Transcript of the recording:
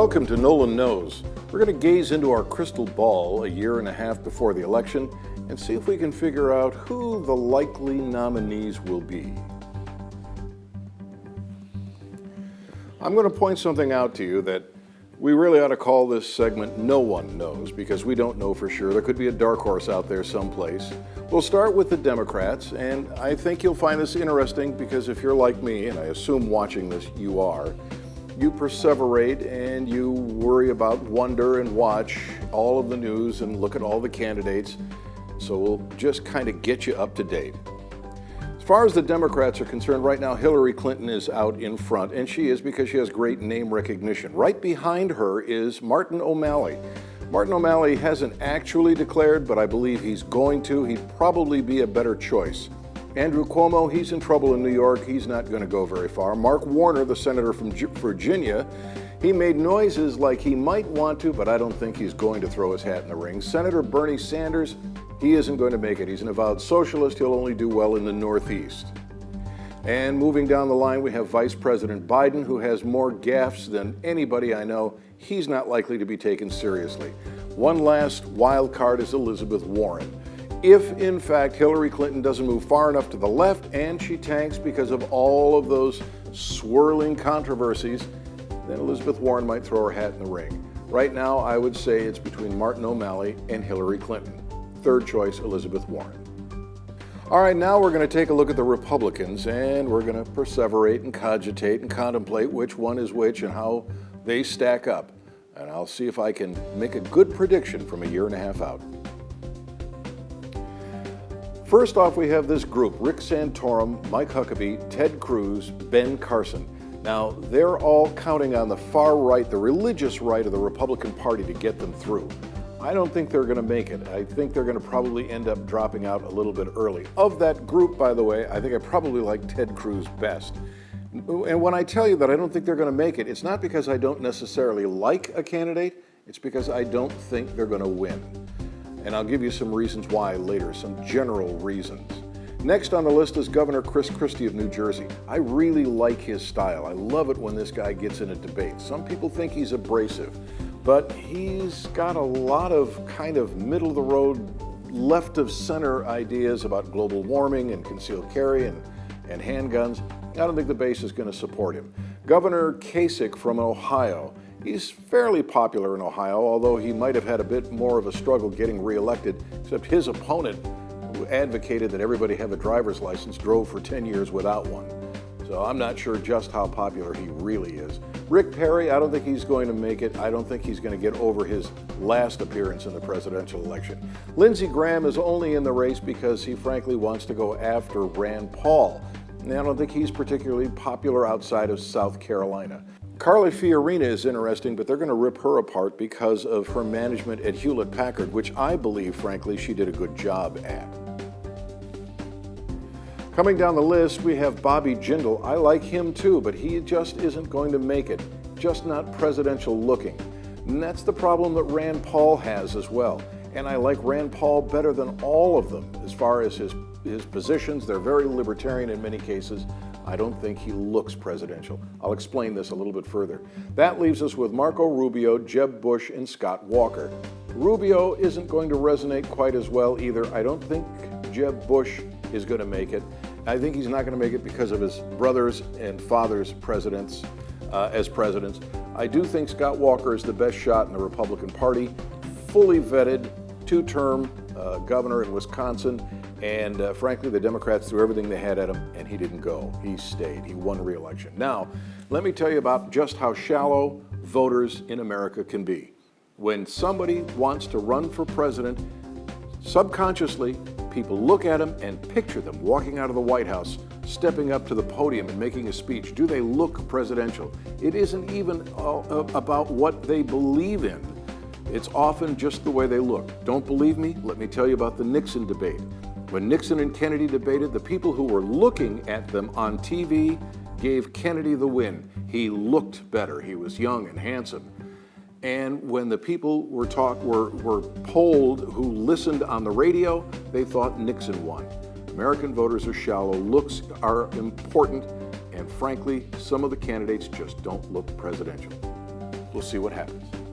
Welcome to Nolan Knows. We're going to gaze into our crystal ball a year and a half before the election and see if we can figure out who the likely nominees will be. I'm going to point something out to you that we really ought to call this segment No One Knows, because we don't know for sure. There could be a dark horse out there someplace. We'll start with the Democrats, and I think you'll find this interesting because if you're like me, and I assume watching this you are, you perseverate and you worry about, wonder and watch all of the news and look at all the candidates. So we'll just kind of get you up to date. As far as the Democrats are concerned, right now Hillary Clinton is out in front, and she is because she has great name recognition. Right behind her is Martin O'Malley. Martin O'Malley hasn't actually declared, but I believe he's going to. He'd probably be a better choice. Andrew Cuomo, he's in trouble in New York. He's not going to go very far. Mark Warner, the senator from Virginia, he made noises like he might want to, but I don't think he's going to throw his hat in the ring. Senator Bernie Sanders, he isn't going to make it. He's an avowed socialist. He'll only do well in the Northeast. And moving down the line, we have Vice President Biden, who has more gaffes than anybody I know. He's not likely to be taken seriously. One last wild card is Elizabeth Warren. If, in fact, Hillary Clinton doesn't move far enough to the left and she tanks because of all of those swirling controversies, then Elizabeth Warren might throw her hat in the ring. Right now, I would say it's between Martin O'Malley and Hillary Clinton. Third choice, Elizabeth Warren. All right, now we're going to take a look at the Republicans, and we're going to perseverate and cogitate and contemplate which one is which and how they stack up. And I'll see if I can make a good prediction from a year and a half out. First off, we have this group: Rick Santorum, Mike Huckabee, Ted Cruz, Ben Carson. Now, they're all counting on the far right, the religious right of the Republican Party to get them through. I don't think they're going to make it. I think they're going to probably end up dropping out a little bit early. Of that group, by the way, I think I probably like Ted Cruz best. And when I tell you that I don't think they're going to make it, it's not because I don't necessarily like a candidate, it's because I don't think they're going to win. And I'll give you some reasons why later, some general reasons. Next on the list is Governor Chris Christie of New Jersey. I really like his style. I love it when this guy gets in a debate. Some people think he's abrasive, but he's got a lot of kind of middle-of-the-road, left-of-center ideas about global warming and concealed carry and handguns. I don't think the base is going to support him. Governor Kasich from Ohio. He's fairly popular in Ohio, although he might have had a bit more of a struggle getting reelected, except his opponent, who advocated that everybody have a driver's license, drove for 10 years without one. So I'm not sure just how popular he really is. Rick Perry, I don't think he's going to make it. I don't think he's going to get over his last appearance in the presidential election. Lindsey Graham is only in the race because he frankly wants to go after Rand Paul. And I don't think he's particularly popular outside of South Carolina. Carly Fiorina is interesting, but they're going to rip her apart because of her management at Hewlett-Packard, which I believe, frankly, she did a good job at. Coming down the list, we have Bobby Jindal. I like him too, but he just isn't going to make it, just not presidential looking. And that's the problem that Rand Paul has as well. And I like Rand Paul better than all of them as far as his positions. They're very libertarian in many cases. I don't think he looks presidential. I'll explain this a little bit further. That leaves us with Marco Rubio, Jeb Bush, and Scott Walker. Rubio isn't going to resonate quite as well either. I don't think Jeb Bush is going to make it. I think he's not going to make it because of his brothers and fathers as presidents. I do think Scott Walker is the best shot in the Republican Party, fully vetted, two-term governor in Wisconsin. And frankly, the Democrats threw everything they had at him, and he didn't go. He stayed. He won re-election. Now, let me tell you about just how shallow voters in America can be. When somebody wants to run for president, subconsciously, people look at him and picture them walking out of the White House, stepping up to the podium and making a speech. Do they look presidential? It isn't even about what they believe in. It's often just the way they look. Don't believe me? Let me tell you about the Nixon debate. When Nixon and Kennedy debated, the people who were looking at them on TV gave Kennedy the win. He looked better. He was young and handsome. And when the people were polled who listened on the radio, they thought Nixon won. American voters are shallow. Looks are important. And frankly, some of the candidates just don't look presidential. We'll see what happens.